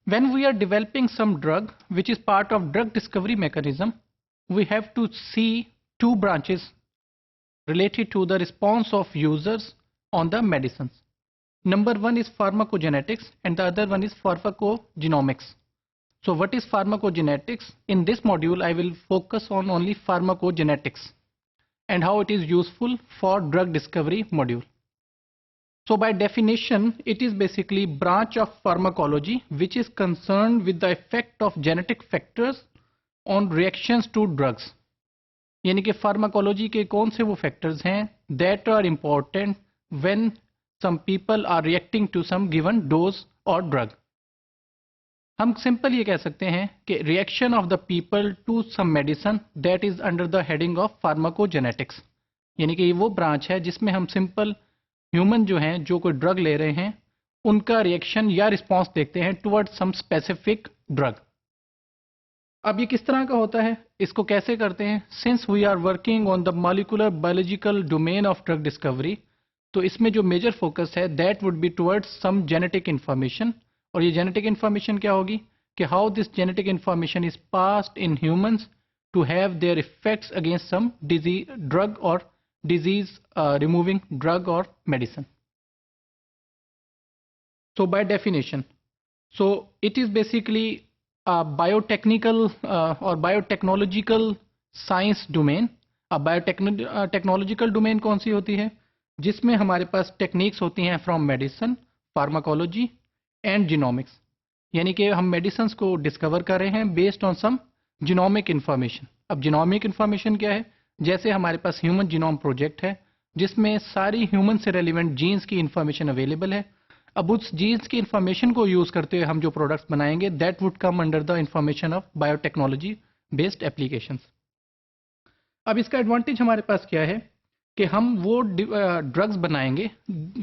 When we are developing some drug which is part of drug discovery mechanism, we have to see two branches related to the response of users on the medicines. Number one is pharmacogenetics and the other one is pharmacogenomics. So what is pharmacogenetics? In this module I will focus on only pharmacogenetics and how it is useful for drug discovery module. So by definition, it is basically branch of pharmacology which is concerned with the effect of genetic factors on reactions to drugs. यानी कि pharmacology के कौन से वो factors हैं that are important when some people are reacting to some given dose or drug. हम simple ये कह सकते हैं कि reaction of the people to some medicine that is under the heading of pharmacogenetics. यानी कि ये वो branch है जिसमें हम simple ह्यूमन जो हैं जो कोई ड्रग ले रहे हैं उनका रिएक्शन या रिस्पांस देखते हैं टुवर्ड सम स्पेसिफिक ड्रग. अब ये किस तरह का होता है, इसको कैसे करते हैं? Since we are working on the molecular biological domain of drug discovery, तो इसमें जो मेजर फोकस है that would be towards some genetic information. और ये जेनेटिक इन्फॉर्मेशन क्या होगी कि how this genetic information is passed in humans to have their effects against some disease drug और disease removing drug or medicine. So by definition, so it is basically a biotechnical or biotechnological science domain. A biotechnological domain कौन सी होती है जिसमें हमारे पास techniques होती हैं from medicine, pharmacology and genomics. यानी कि हम मेडिसिन को डिस्कवर कर रहे हैं based on some genomic information. अब जीनोमिक इंफॉर्मेशन क्या है? जैसे हमारे पास ह्यूमन जीनोम प्रोजेक्ट है जिसमें सारी ह्यूमन से रेलिवेंट जीन्स की इंफॉर्मेशन अवेलेबल है. अब उस जीन्स की इंफॉर्मेशन को यूज़ करते हुए हम जो प्रोडक्ट्स बनाएंगे that would come under the information of biotechnology based applications. अब इसका एडवांटेज हमारे पास क्या है कि हम वो ड्रग्स बनाएंगे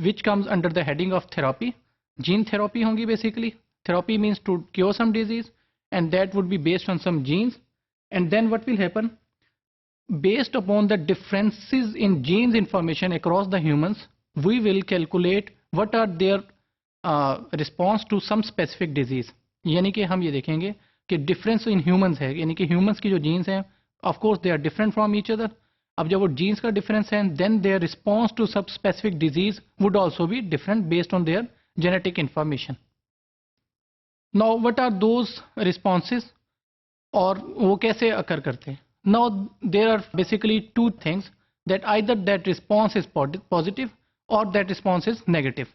which comes under the heading of therapy. Gene therapy होंगी basically. Therapy means to cure some disease and that would be based on some genes. And then what will happen, based upon the differences in genes information across the humans, we will calculate what are their response to some specific disease. यानी कि हम ये देखेंगे कि difference in humans है, यानी कि humans की जो genes हैं of course they are different from each other. अब जब वो genes का difference है then their response to some specific disease would also be different based on their genetic information. Now what are those responses और वो कैसे occur करते हैं? Now there are basically two things that either that response is positive or that response is negative.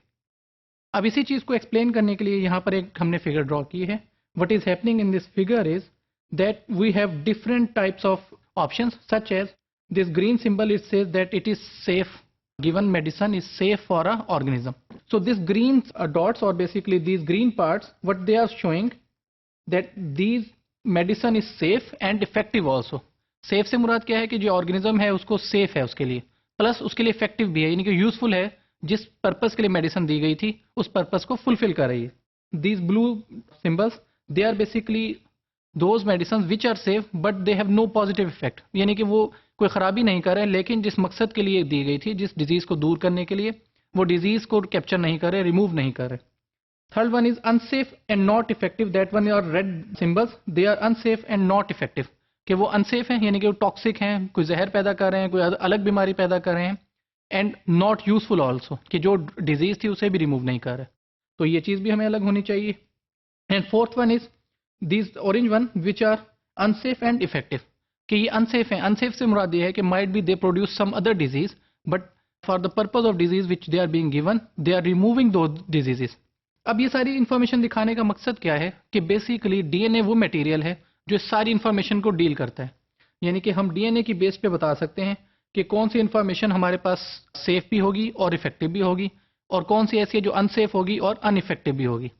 अब इसी चीज़ को explain करने के लिए यहाँ पर एक हमने फिगर ड्रॉ की है. What is happening in this figure is that we have different types of options such as this green symbol. It says that it is safe, given medicine is safe for a organism. So this green dots or basically these green parts, what they are showing that these medicine is safe and effective also. Safe से मुराद क्या है कि जो organism है उसको safe है उसके लिए, प्लस उसके लिए इफेक्टिव भी है, यानी कि यूजफुल है. जिस पर्पस के लिए मेडिसिन दी गई थी उस पर्पस को फुलफिल कर रही है. These blue symbols they are basically those medicine which are safe but they have no positive effect. यानी कि वो कोई ख़राबी नहीं कर रहे लेकिन जिस मकसद के लिए दी गई थी, जिस डिजीज़ को दूर करने के लिए, वो डिजीज़ को कैप्चर नहीं कर रहे, रिमूव नहीं कर रहे. Third one is unsafe and not effective. That one are red symbols. They are unsafe and not effective, कि वो अनसेफ हैं यानी कि वो टॉक्सिक हैं, कोई जहर पैदा कर रहे हैं, कोई अलग बीमारी पैदा कर रहे हैं. एंड नॉट यूजफुल ऑल्सो, कि जो डिजीज थी उसे भी रिमूव नहीं कर रहे. तो ये चीज़ भी हमें अलग होनी चाहिए. And fourth one is this orange one which are unsafe and effective, कि ये अनसेफ हैं. अनसेफ से मुराद ये है कि might be they produce some other disease but for the purpose of disease which they are being given they are removing दो diseases. अब ये सारी इन्फॉर्मेशन दिखाने का मकसद क्या है कि बेसिकली डीएनए वो मटेरियल है जो सारी इन्फॉर्मेशन को डील करता है. यानी कि हम डीएनए की बेस पे बता सकते हैं कि कौन सी इन्फॉर्मेशन हमारे पास सेफ भी होगी और इफेक्टिव भी होगी और कौन सी ऐसी है जो अनसेफ होगी और अनइफेक्टिव भी होगी.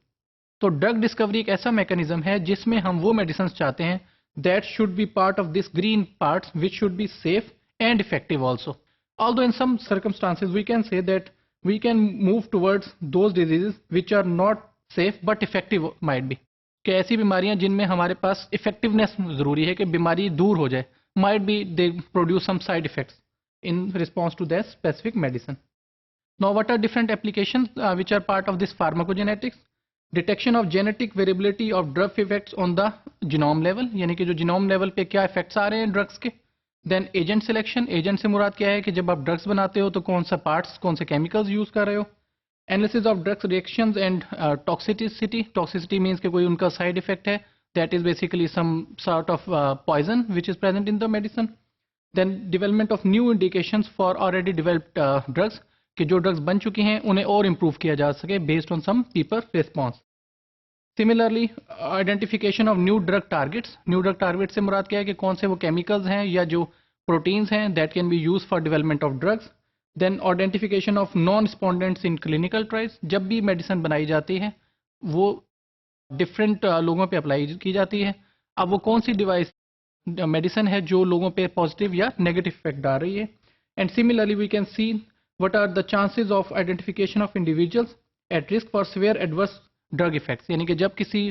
तो ड्रग डिस्कवरी एक ऐसा मैकेनिज्म है जिसमें हम वो मेडिसिन चाहते हैं that should be part of this green parts which should be safe and effective also. Although in some circumstances we can say that we can move towards those diseases which are not safe but effective might be, कि ऐसी बीमारियां जिनमें हमारे पास effectiveness ज़रूरी है कि बीमारी दूर हो जाए, might be they produce some side effects in response to that specific medicine. Now what are different applications which are part of this pharmacogenetics. Detection of genetic variability of drug effects on the genome level, यानी कि जो genome level पे क्या effects आ रहे हैं drugs के। Then agent selection, agent से मुराद क्या है कि जब आप ड्रग्स बनाते हो तो कौन सा पार्ट्स, कौन से केमिकल्स यूज कर रहे हो। Analysis of drugs reactions and toxicity, toxicity means कि कोई उनका साइड इफेक्ट है, that is basically some sort of poison which is present in the medicine. Then development of new indications for already developed drugs, कि जो drugs बन चुकी हैं उन्हें और इम्प्रूव किया जा सके based on some deeper response. Similarly identification of new drug targets, new drug target से मुराद क्या है कि कौन से वो केमिकल्स हैं या जो प्रोटीन्स हैं that can be use for development of drugs. Then identification of non respondents in clinical trials, जब भी मेडिसिन बनाई जाती है वो डिफरेंट लोगों पे अप्लाई की जाती है। अब वो कौन सी डिवाइस मेडिसिन है जो लोगों पे पॉजिटिव या नेगेटिव इफेक्ट डाल रही है। And similarly we can see what are the chances of identification of individuals at risk for severe adverse drug effects, यानी कि जब किसी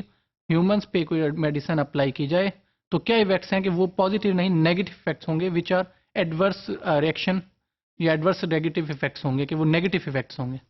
ह्यूमंस पे कोई मेडिसिन अप्लाई की जाए तो क्या इफेक्ट्स हैं कि वो पॉजिटिव नहीं नेगेटिव इफेक्ट्स होंगे विच आर एडवर्स रिएक्शन या एडवर्स नेगेटिव इफेक्ट्स होंगे कि वो नेगेटिव इफेक्ट्स होंगे।